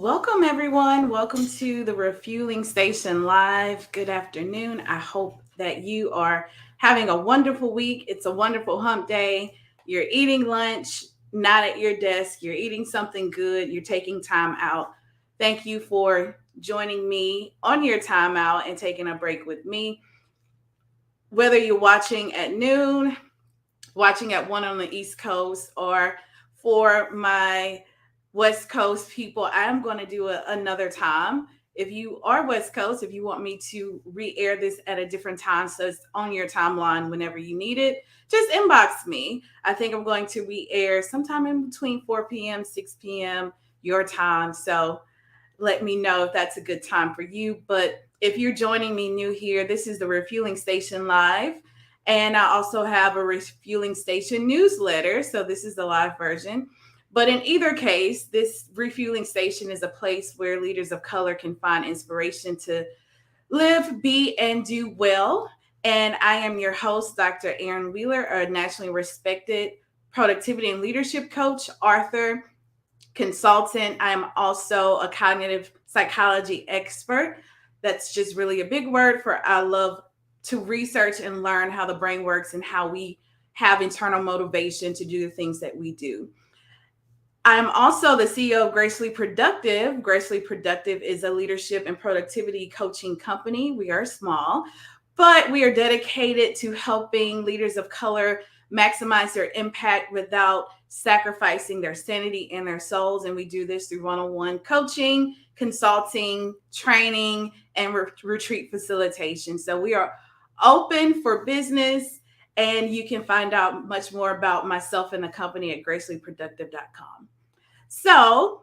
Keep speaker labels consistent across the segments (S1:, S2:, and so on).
S1: Welcome, everyone. Welcome to the Refueling Station Live. Good afternoon. I hope that you are having a wonderful week. It's a wonderful hump day. You're eating lunch, not at your desk. You're eating something good. You're taking time out. Thank you for joining me on your time out and taking a break with me. Whether you're watching at noon, watching at 1 on the East Coast, or for my West Coast people, I am going to do another time. If you are West Coast, if you want me to re air this at a different time, so it's on your timeline whenever you need it, just inbox me. I think I'm going to re air sometime in between 4 p.m., 6 p.m. your time. So let me know if that's a good time for you. But if you're joining me new here, this is the Refueling Station Live. And I also have a Refueling Station newsletter. So this is the live version. But in either case, this Refueling Station is a place where leaders of color can find inspiration to live, be, and do well. And I am your host, Dr. Erin Wheeler, a nationally respected productivity and leadership coach, author, consultant. I'm also a cognitive psychology expert. That's just really a big word for I love to research and learn how the brain works and how we have internal motivation to do the things that we do. I'm also the CEO of Gracefully Productive. Gracefully Productive is a leadership and productivity coaching company. We are small, but we are dedicated to helping leaders of color maximize their impact without sacrificing their sanity and their souls. And we do this through one-on-one coaching, consulting, training, and retreat facilitation. So we are open for business, and you can find out much more about myself and the company at gracefullyproductive.com. So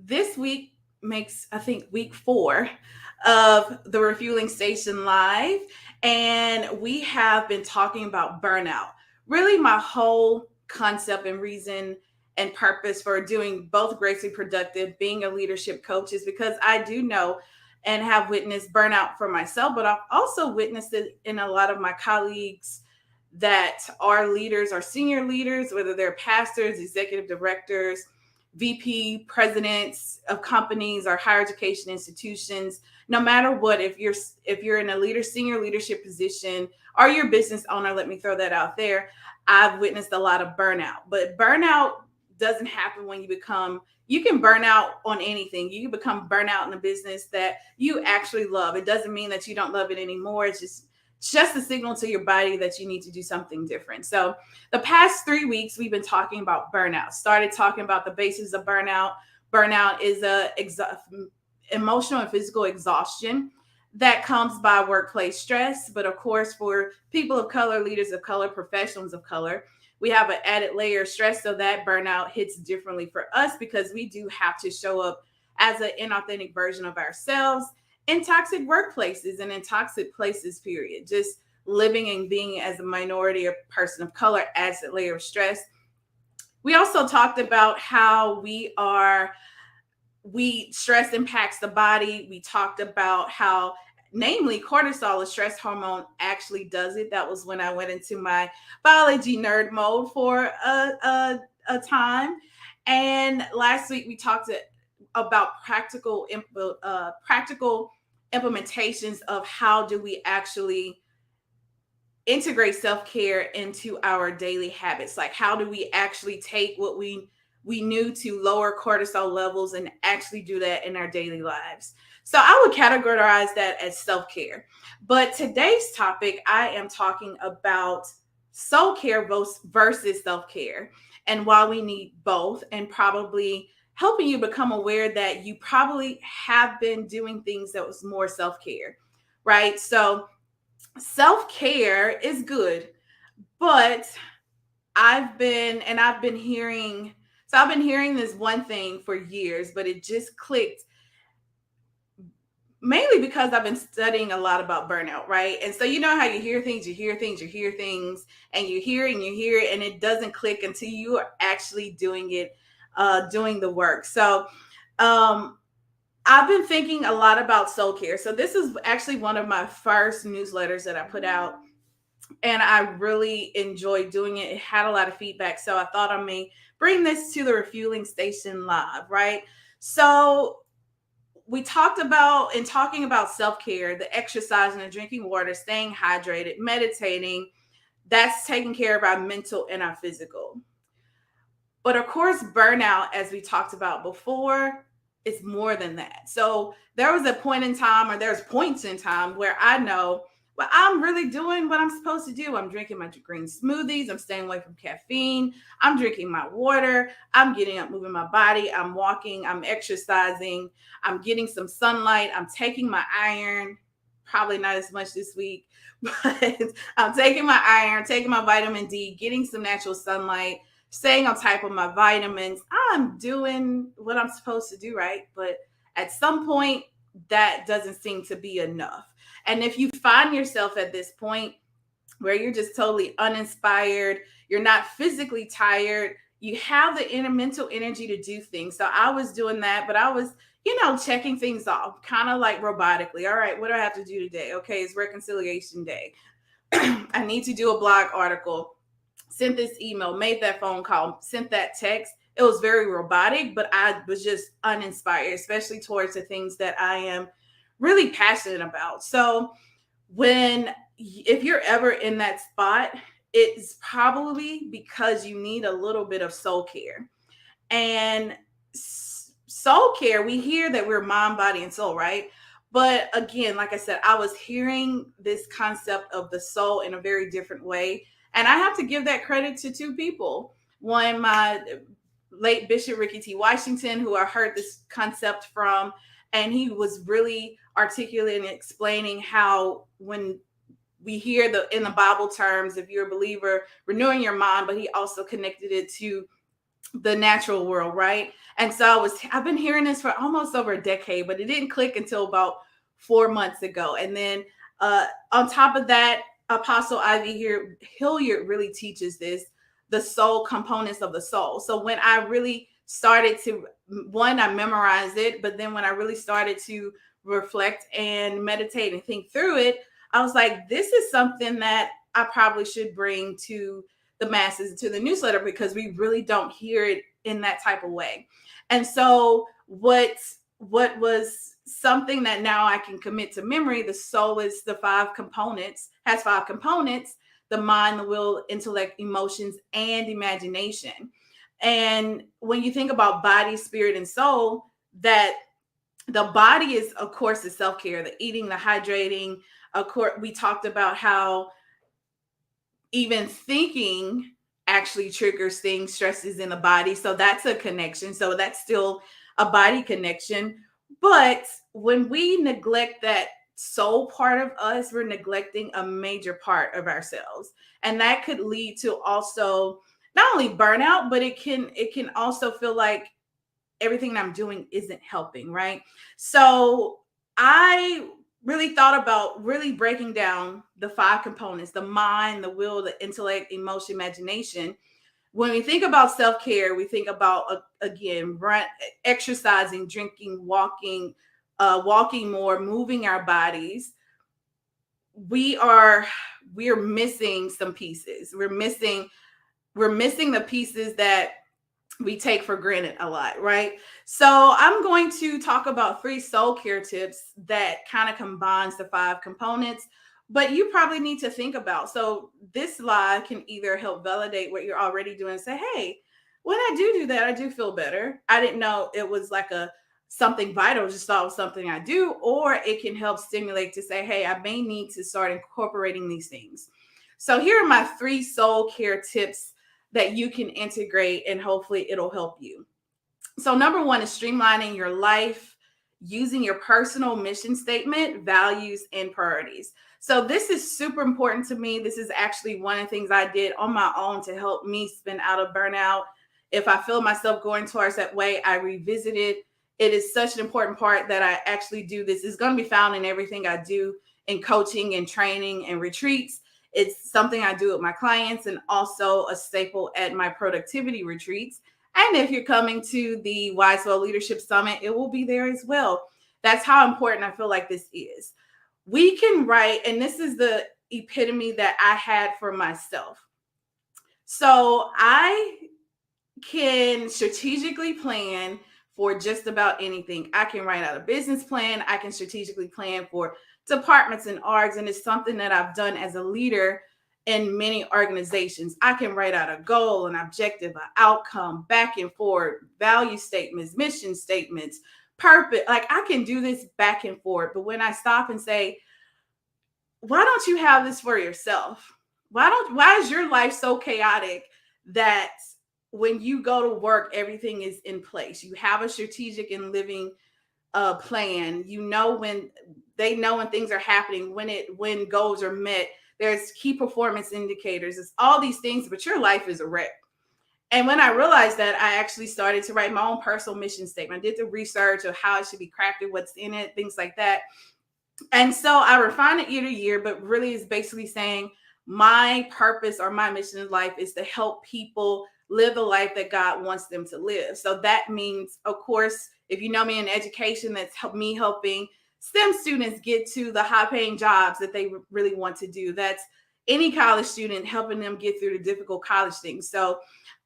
S1: this week makes, I think, week 4 of the Refueling Station Live. And we have been talking about burnout. Really, my whole concept and reason and purpose for doing both Gracefully Productive, being a leadership coach, is because I do know and have witnessed burnout for myself, but I've also witnessed it in a lot of my colleagues that are leaders or senior leaders, whether they're pastors, executive directors, VP presidents of companies or higher education institutions. No matter what, if you're in a senior leadership position, or your business owner, let me throw that out there, I've witnessed a lot of burnout. But burnout doesn't happen when you can burn out on anything. You can become burnout in a business that you actually love. It doesn't mean that you don't love it anymore. It's just a signal to your body that you need to do something different. So the past 3 weeks, we've been talking about burnout. Started talking about the basis of burnout. Burnout is emotional and physical exhaustion that comes by workplace stress. But of course, for people of color, leaders of color, professionals of color, we have an added layer of stress. So that burnout hits differently for us because we do have to show up as an inauthentic version of ourselves in toxic workplaces and in toxic places, period. Just living and being as a minority or person of color adds a layer of stress. We also talked about how stress impacts the body. We talked about how, namely, cortisol, a stress hormone, actually does it. That was when I went into my biology nerd mode for a time. And last week we talked about practical implementations of how do we actually integrate self-care into our daily habits. Like, how do we actually take what we knew to lower cortisol levels and actually do that in our daily lives. So I would categorize that as self-care. But today's topic, I am talking about soul care versus self-care, and why we need both, and probably helping you become aware that you probably have been doing things that was more self-care, right? So self-care is good, but I've been hearing this one thing for years, but it just clicked mainly because I've been studying a lot about burnout, right? And so you know how you hear things, and you hear it, and it doesn't click until you are actually doing it, doing the work. So I've been thinking a lot about soul care. So this is actually one of my first newsletters that I put out, and I really enjoyed doing it. It had a lot of feedback, so I thought I may bring this to the Refueling Station Live, right? So we talked about, in talking about self-care, the exercising and drinking water, staying hydrated, meditating, that's taking care of our mental and our physical. But of course, burnout, as we talked about before, is more than that. So there was a point in time, or there's points in time where I know, well, I'm really doing what I'm supposed to do. I'm drinking my green smoothies. I'm staying away from caffeine. I'm drinking my water. I'm getting up, moving my body. I'm walking. I'm exercising. I'm getting some sunlight. I'm taking my iron. Probably not as much this week, but I'm taking my iron, taking my vitamin D, getting some natural sunlight, staying on top of my vitamins. I'm doing what I'm supposed to do, right? But at some point, that doesn't seem to be enough. And if you find yourself at this point where you're just totally uninspired, you're not physically tired, you have the inner mental energy to do things. So I was doing that, but I was, checking things off, kind of like robotically. All right, what do I have to do today? Okay, it's reconciliation day. I need to do a blog article, sent this email, made that phone call, sent that text. It was very robotic, but I was just uninspired, especially towards the things that I am really passionate about. So if you're ever in that spot, it's probably because you need a little bit of soul care. And soul care, we hear that we're mind, body, and soul, right? But again, like I said, I was hearing this concept of the soul in a very different way. And I have to give that credit to two people. One, my late Bishop Ricky T. Washington, who I heard this concept from, and he was really articulate in explaining how when we hear in the Bible terms, if you're a believer, renewing your mind, but he also connected it to the natural world, right? And so I've been hearing this for almost over a decade, but it didn't click until about 4 months ago. And then on top of that, Apostle Ivy Hilliard really teaches this, the soul components of the soul. So when I really started to, one, I memorized it, but then when I really started to reflect and meditate and think through it, I was like, this is something that I probably should bring to the masses, to the newsletter, because we really don't hear it in that type of way. And so what was something that now I can commit to memory, the soul is has 5 components, the mind, the will, intellect, emotions, and imagination. And when you think about body, spirit, and soul, that the body is, of course, the self-care, the eating, the hydrating. Of course, we talked about how even thinking actually triggers things, stresses in the body. So that's a connection. So that's still a body connection. But when we neglect that soul part of us, we're neglecting a major part of ourselves. And that could lead to also not only burnout, but it can also feel like everything I'm doing isn't helping, right? So I really thought about really breaking down the 5 components: the mind, the will, the intellect, emotion, imagination. When we think about self-care, we think about, again, exercising, drinking, walking more, moving our bodies. We're missing some pieces. We're missing the pieces that we take for granted a lot, right? So I'm going to talk about 3 soul care tips that kind of combines the 5 components, but you probably need to think about. So this live can either help validate what you're already doing and say, hey, when I do that, I do feel better. I didn't know it was like something vital, just thought it was something I do. Or it can help stimulate to say, hey, I may need to start incorporating these things. So here are my 3 soul care tips that you can integrate, and hopefully it'll help you. So number 1 is streamlining your life using your personal mission statement, values, and priorities. So this is super important to me. This is actually one of the things I did on my own to help me spin out of burnout. If I feel myself going towards that way, I revisit it. It is such an important part that I actually do this. It's going to be found in everything I do in coaching and training and retreats. It's something I do with my clients, and also a staple at my productivity retreats. And if you're coming to the Wisewell Leadership Summit, it will be there as well. That's how important I feel like this is. We can write, and this is the epitome that I had for myself. So I can strategically plan for just about anything. I can write out a business plan. I can strategically plan for departments and orgs. And it's something that I've done as a leader in many organizations. I can write out a goal, an objective, an outcome, back and forth, value statements, mission statements, purpose. Like I can do this back and forth. But when I stop and say, why don't you have this for yourself? Why is your life so chaotic that when you go to work, everything is in place? You have a strategic and living plan. You know when they know when things are happening, when goals are met. There's key performance indicators. It's all these things, but your life is a wreck. And when I realized that, I actually started to write my own personal mission statement. I did the research of how it should be crafted, what's in it, things like that. And so I refine it year to year, but really is basically saying my purpose or my mission in life is to help people live the life that God wants them to live. So that means, of course, if you know me in education, that's me helping STEM students get to the high paying jobs that they really want to do. That's any college student, helping them get through the difficult college things. So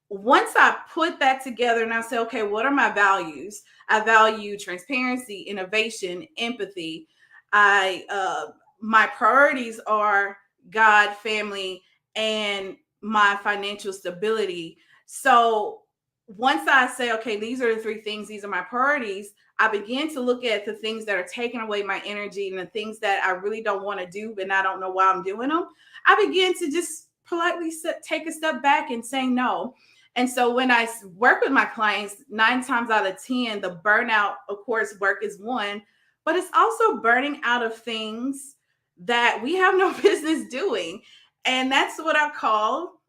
S1: once I put that together and I say, okay, what are my values? I value transparency, innovation, empathy. My priorities are God, family, and my financial stability. So once I say, okay, these are the three things, these are my priorities, I begin to look at the things that are taking away my energy and the things that I really don't want to do, but I don't know why I'm doing them. I begin to just politely take a step back and say no. And so when I work with my clients, 9 times out of 10, the burnout, of course, work is one, but it's also burning out of things that we have no business doing. And that's what I call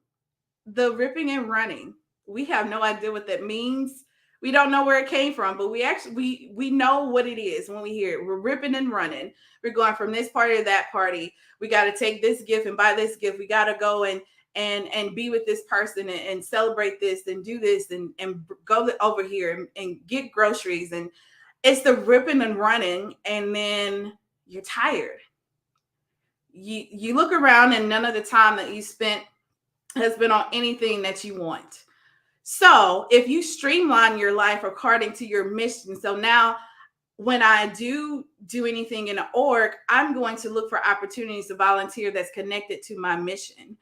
S1: the ripping and running. We have no idea what that means. We don't know where it came from, but we know what it is when we hear it. We're ripping and running. We're going from this party to that party. We got to take this gift and buy this gift. We got to go and be with this person and celebrate this and do this and go over here and get groceries. And it's the ripping and running. And then you're tired. You look around and none of the time that you spent has been on anything that you want. So if you streamline your life according to your mission, so now when I do anything in an org, I'm going to look for opportunities to volunteer that's connected to my mission.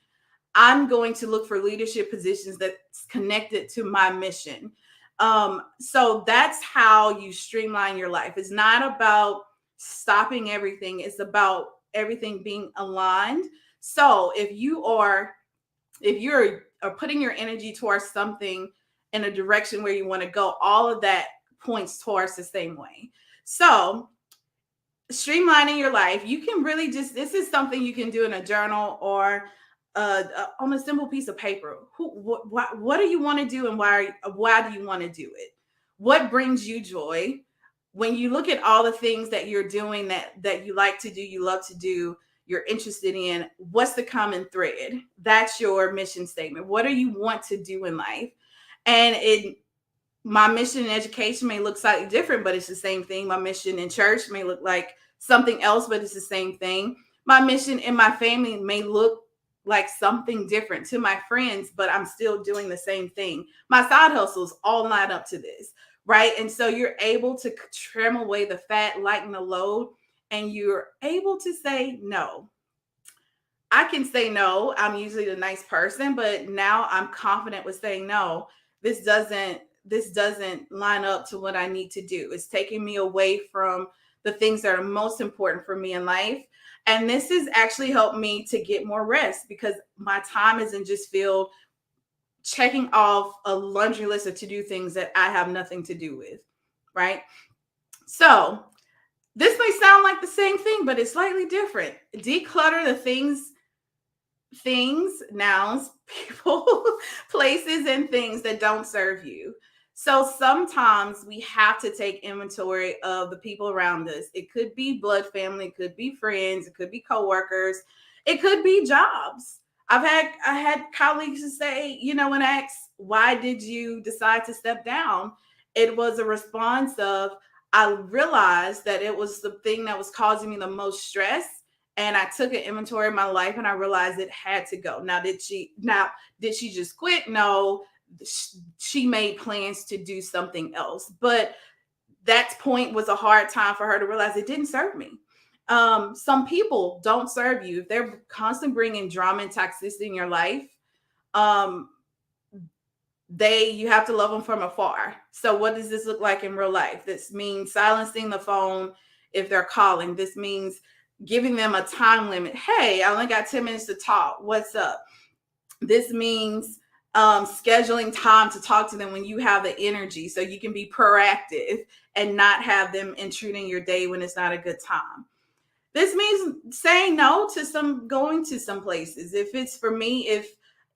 S1: I'm going to look for leadership positions that's connected to my mission. So that's how you streamline your life. It's not about stopping everything. It's about everything being aligned. So if you're putting your energy towards something in a direction where you want to go, all of that points towards the same way. So streamlining your life, you can really this is something you can do in a journal or on a simple piece of paper. What do you want to do and why do you want to do it? What brings you joy? When you look at all the things that you're doing that you like to do, you love to do, you're interested in, what's the common thread? That's your mission statement. What do you want to do in life? And my mission in education may look slightly different, but it's the same thing. My mission in church may look like something else, but it's the same thing. My mission in my family may look like something different to my friends, but I'm still doing the same thing. My side hustles all line up to this, right? And so you're able to trim away the fat, lighten the load, and you're able to say no. I can say no. I'm usually the nice person, but now I'm confident with saying no. This doesn't line up to what I need to do. It's taking me away from the things that are most important for me in life. And this has actually helped me to get more rest because my time isn't just filled checking off a laundry list of to-do things that I have nothing to do with, right? So this may sound like the same thing, but it's slightly different. Declutter the things, nouns, people, places, and things that don't serve you. So sometimes we have to take inventory of the people around us. It could be blood family, it could be friends, it could be coworkers, it could be jobs. I had colleagues who say, when asked, why did you decide to step down? It was a response of, I realized that it was the thing that was causing me the most stress. And I took an inventory of my life and I realized it had to go. Now, did she just quit? No, she made plans to do something else. But that point was a hard time for her to realize it didn't serve me. Some people don't serve you. If they're constantly bringing drama and toxicity in your life, um, you have to love them from afar. So what does this look like in real life? This means silencing the phone if they're calling. This means giving them a time limit. Hey, I only got 10 minutes to talk. What's up? This means scheduling time to talk to them when you have the energy so you can be proactive and not have them intruding your day when it's not a good time. This means saying no to going to some places. If it's for me,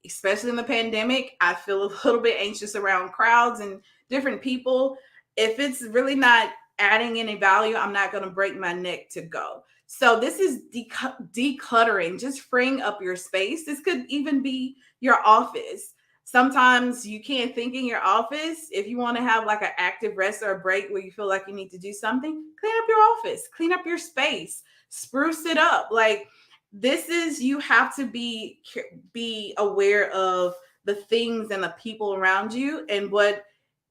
S1: especially in the pandemic, I feel a little bit anxious around crowds and different people. If it's really not adding any value, I'm not going to break my neck to go. So this is decluttering, just freeing up your space. This could even be your office. Sometimes you can't think in your office. If you want to have like an active rest or a break where you feel like you need to do something, clean up your office, clean up your space, spruce it up. Like, you have to be aware of the things and the people around you and what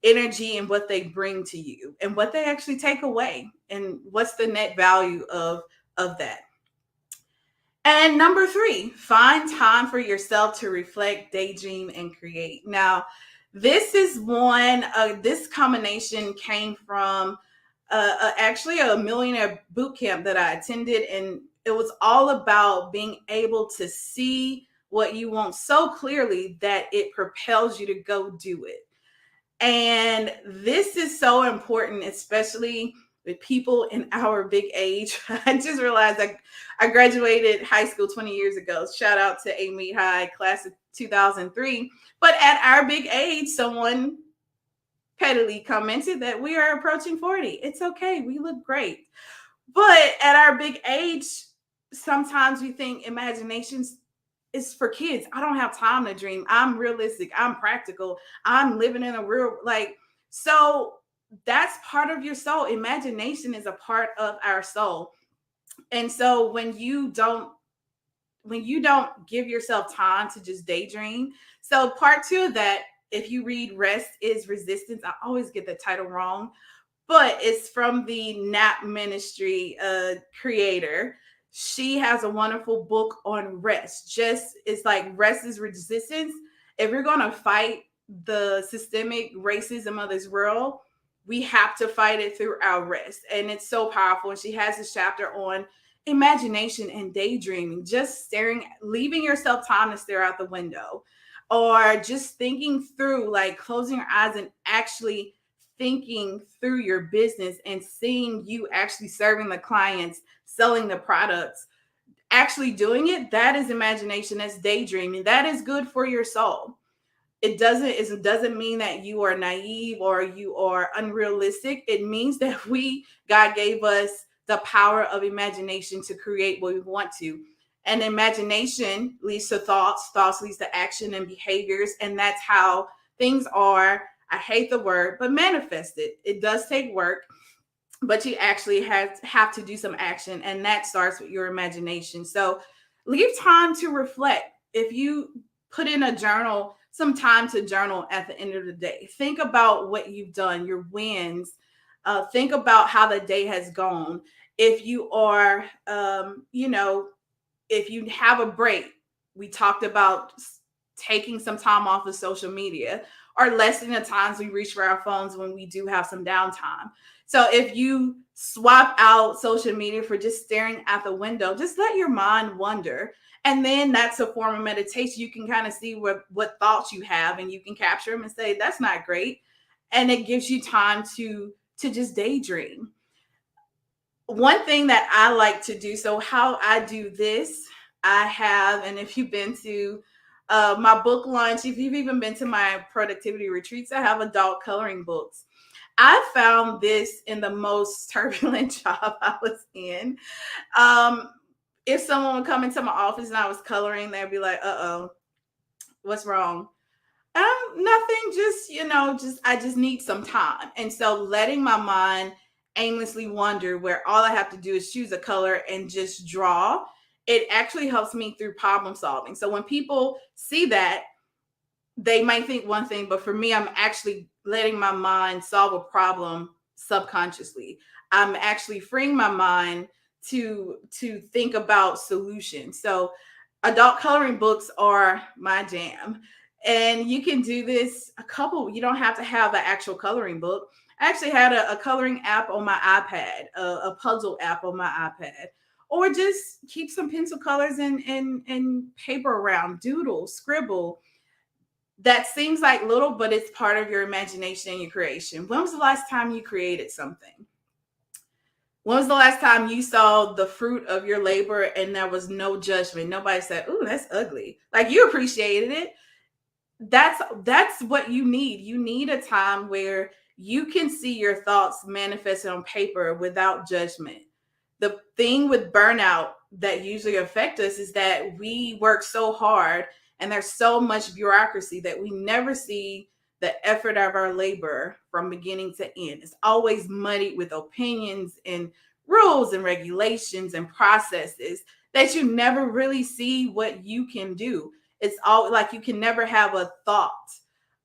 S1: energy and what they bring to you and what they actually take away and what's the net value of that. And number 3, find time for yourself to reflect, daydream, and create. Now, this is this combination came from actually a millionaire boot camp that I attended, and it was all about being able to see what you want so clearly that it propels you to go do it. And this is so important, especially with people in our big age. I just realized I graduated high school 20 years ago. Shout out to Amite High, class of 2003. But at our big age, someone pettily commented that we are approaching 40. It's okay. We look great. But at our big age, sometimes we think imaginations is for kids. I don't have time to dream. I'm realistic. I'm practical. I'm living in a real, so that's part of your soul. Imagination is a part of our soul. And so when you don't give yourself time to just daydream. So part 2 of that, if you read Rest is Resistance, I always get the title wrong, but it's from the Nap Ministry creator. She has a wonderful book on rest. It's like rest is resistance. If you're going to fight the systemic racism of this world, we have to fight it through our rest. And it's so powerful. And she has this chapter on imagination and daydreaming, just leaving yourself time to stare out the window, or just thinking through, like closing your eyes and actually thinking through your business and seeing you actually serving the clients, selling the products, actually doing it. That is imagination. That's daydreaming. That is good for your soul. It doesn't mean that you are naive or you are unrealistic. It means that God gave us the power of imagination to create what we want to. And imagination leads to thoughts leads to action and behaviors. And that's how things are. I hate the word, but manifested. It does take work, but you actually have to do some action. And that starts with your imagination. So leave time to reflect. If you put in a journal, some time to journal at the end of the day, think about what you've done, your wins. Think about how the day has gone. If you are, if you have a break, we talked about taking some time off of social media, or lessening the times we reach for our phones when we do have some downtime. So if you swap out social media for just staring at the window, just let your mind wander. And then that's a form of meditation. You can kind of see what thoughts you have, and you can capture them and say, that's not great. And it gives you time to just daydream. One thing that I like to do, so how I do this, and if you've been to my book launch, if you've even been to my productivity retreats, I have adult coloring books. I found this in the most turbulent job I was in. If someone would come into my office and I was coloring, they'd be like, uh-oh, what's wrong? Nothing, I just need some time. And so letting my mind aimlessly wander, where all I have to do is choose a color and just draw, it actually helps me through problem solving. So when people see that, they might think one thing, but for me, I'm actually letting my mind solve a problem subconsciously. I'm actually freeing my mind to think about solutions. So adult coloring books are my jam. And you can do this you don't have to have an actual coloring book. I actually had a coloring app on my iPad, a puzzle app on my iPad. Or just keep some pencil colors and paper around, doodle, scribble. That seems like little, but it's part of your imagination and your creation. When was the last time you created something? When was the last time you saw the fruit of your labor and there was no judgment? Nobody said, "Ooh, that's ugly." Like, you appreciated it. That's what you need. You need a time where you can see your thoughts manifested on paper without judgment. The thing with burnout that usually affect us is that we work so hard and there's so much bureaucracy that we never see the effort of our labor from beginning to end. It's always muddied with opinions and rules and regulations and processes that you never really see what you can do. It's all like you can never have a thought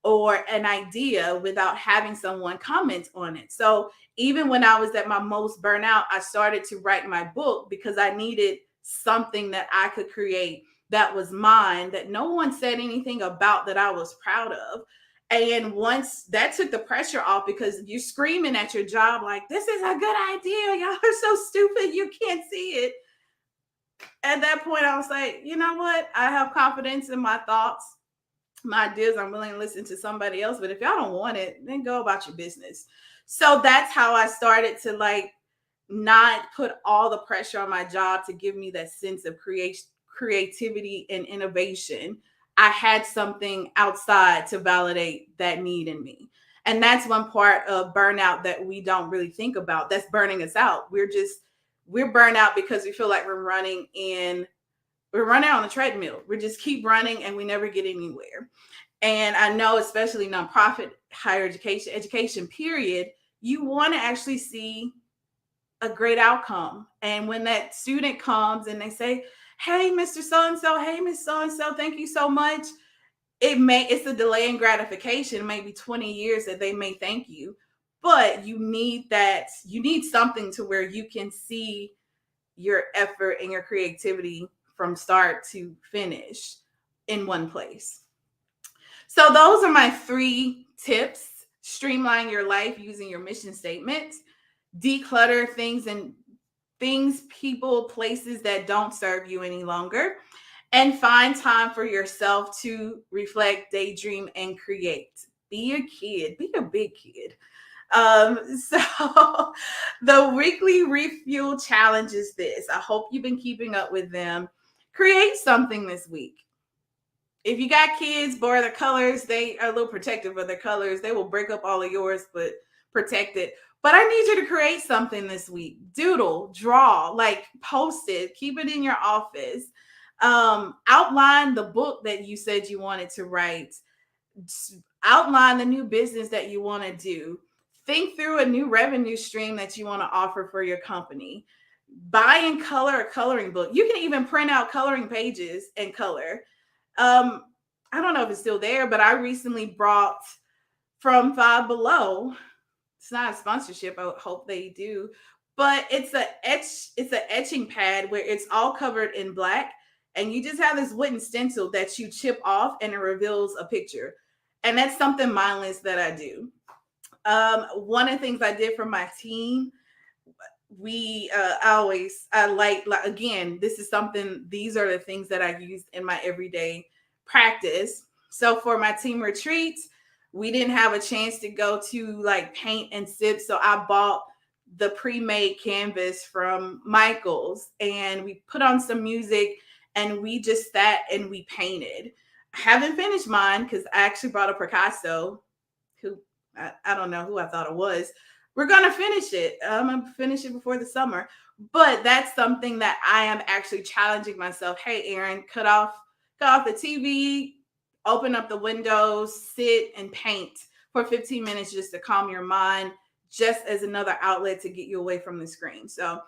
S1: or an idea without having someone comment on it. So even when I was at my most burnout, I started to write my book because I needed something that I could create that was mine, that no one said anything about, that I was proud of. And once that took the pressure off, because you're screaming at your job, like, this is a good idea. Y'all are so stupid. You can't see it. At that point, I was like, you know what? I have confidence in my thoughts, my ideas. I'm willing to listen to somebody else. But if y'all don't want it, then go about your business. So that's how I started to like not put all the pressure on my job to give me that sense of creativity and innovation. I had something outside to validate that need in me. And that's one part of burnout that we don't really think about. That's burning us out. We're burnt out because we feel like we're running on a treadmill. We just keep running and we never get anywhere. And I know, especially nonprofit, higher education period, you want to actually see a great outcome. And when that student comes and they say, "Hey, Mr. So and so, hey, Miss So and so, thank you so much." It's a delay in gratification, maybe 20 years that they may thank you. But you need something to where you can see your effort and your creativity from start to finish in one place. So those are my 3 tips. Streamline your life using your mission statement. Declutter things, people, places that don't serve you any longer. And find time for yourself to reflect, daydream, and create. Be a kid, be a big kid. So the weekly refuel challenge is this. I hope you've been keeping up with them. Create something this week. If you got kids, borrow their colors. They are a little protective of their colors. They will break up all of yours, but protect it. But I need you to create something this week. Doodle, draw, like post it, keep it in your office. Outline the book that you said you wanted to write. Outline the new business that you want to do. Think through a new revenue stream that you want to offer for your company. Buy and color a coloring book. You can even print out coloring pages and color. Um, I don't know if it's still there, but I recently brought from Five Below. It's not a sponsorship. I hope they do, but it's an etching pad where it's all covered in black, and you just have this wooden stencil that you chip off, and it reveals a picture. And that's something mindless that I do. One of the things I did for my team, I like again, this is something, these are the things that I use in my everyday practice. So for my team retreats, we didn't have a chance to go to like paint and sip, so I bought the pre-made canvas from Michael's, and we put on some music and we just sat and we painted. I haven't finished mine because I actually brought a Picasso who I don't know who I thought it was. We're gonna finish it. I'm gonna finish it before the summer. But that's something that I am actually challenging myself. Hey, Aaron, cut off the TV, open up the windows, sit and paint for 15 minutes just to calm your mind, just as another outlet to get you away from the screen. So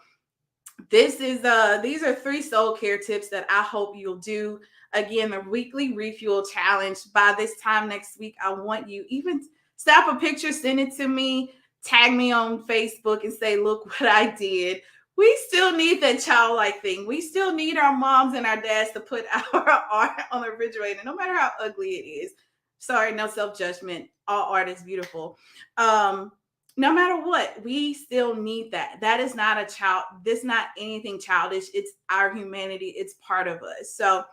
S1: These are 3 soul care tips that I hope you'll do. Again, the weekly refuel challenge. By this time next week, I want you even snap a picture, send it to me, tag me on Facebook and say, look what I did. We still need that childlike thing. We still need our moms and our dads to put our art on the refrigerator, no matter how ugly it is. Sorry, no self-judgment. All art is beautiful. No matter what, we still need that. That is not a child, this not anything childish. It's our humanity. It's part of us. So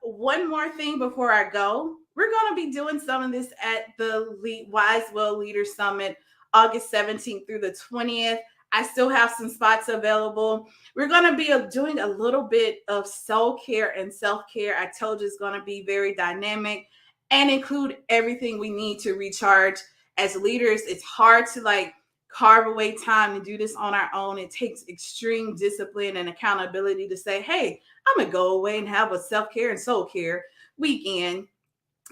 S1: one more thing before I go. We're going to be doing some of this at the Wise Well Leader Summit, August 17th through the 20th. I still have some spots available. We're going to be doing a little bit of soul care and self-care. I told you it's going to be very dynamic and include everything we need to recharge. As leaders, it's hard to carve away time to do this on our own. It takes extreme discipline and accountability to say, hey, I'm going to go away and have a self-care and soul care weekend.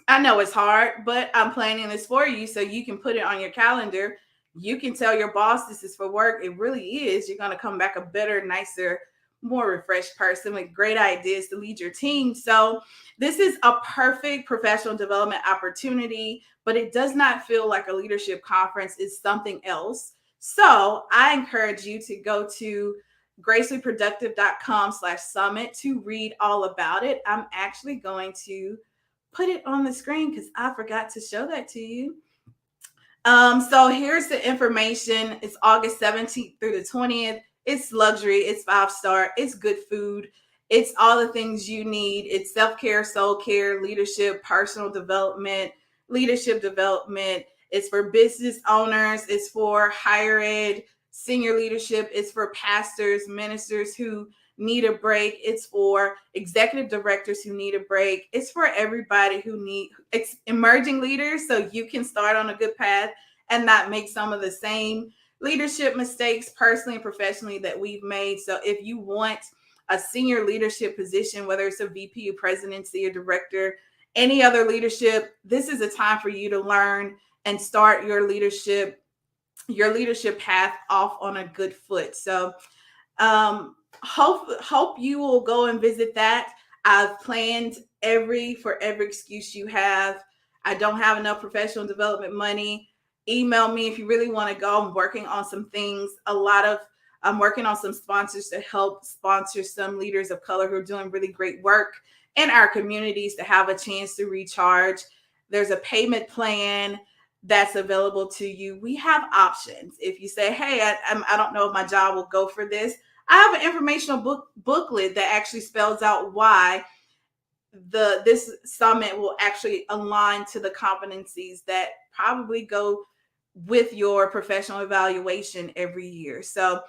S1: I know it's hard, but I'm planning this for you so you can put it on your calendar. You can tell your boss this is for work. It really is. You're going to come back a better, nicer, more refreshed person with great ideas to lead your team. So this is a perfect professional development opportunity, but it does not feel like a leadership conference. It's something else. So I encourage you to go to gracefullyproductive.com/summit to read all about it. I'm actually going to put it on the screen because I forgot to show that to you. So here's the information. It's August 17th through the 20th. It's luxury. It's 5-star. It's good food. It's all the things you need. It's self-care, soul care, leadership, personal development, leadership development. It's for business owners. It's for higher ed, senior leadership. It's for pastors, ministers who need a break. It's for executive directors who need a break. It's for everybody who need emerging leaders, so you can start on a good path and not make some of the same leadership mistakes personally and professionally that we've made. So if you want a senior leadership position, whether it's a VP or presidency or director, any other leadership, this is a time for you to learn and start your leadership path off on a good foot. So hope you will go and visit that. I've planned for every excuse you have. I don't have enough professional development money. Email me if you really want to go. I'm working on some things. I'm working on some sponsors to help sponsor some leaders of color who are doing really great work in our communities to have a chance to recharge. There's a payment plan that's available to you. We have options. If you say, hey, I don't know if my job will go for this, I have an informational booklet that actually spells out why this summit will actually align to the competencies that probably go with your professional evaluation every year. So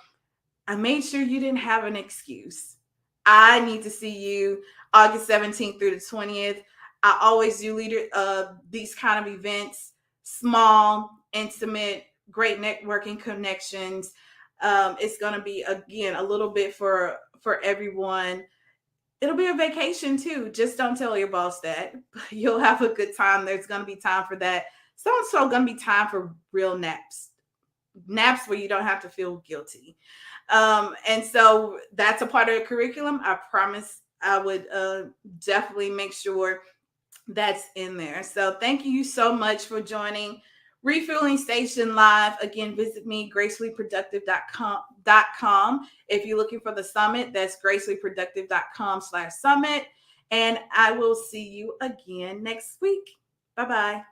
S1: I made sure you didn't have an excuse. I need to see you August 17th through the 20th. I always do these kind of events, small, intimate, great networking connections. It's going to be, again, a little bit for everyone. It'll be a vacation too. Just don't tell your boss that. You'll have a good time. There's going to be time for that. It's also going to be time for real naps where you don't have to feel guilty. And so that's a part of the curriculum. I promise I would definitely make sure that's in there. So thank you so much for joining Refueling Station Live. Again, visit me, gracefullyproductive.com. If you're looking for the summit, that's gracefullyproductive.com/summit. And I will see you again next week. Bye-bye.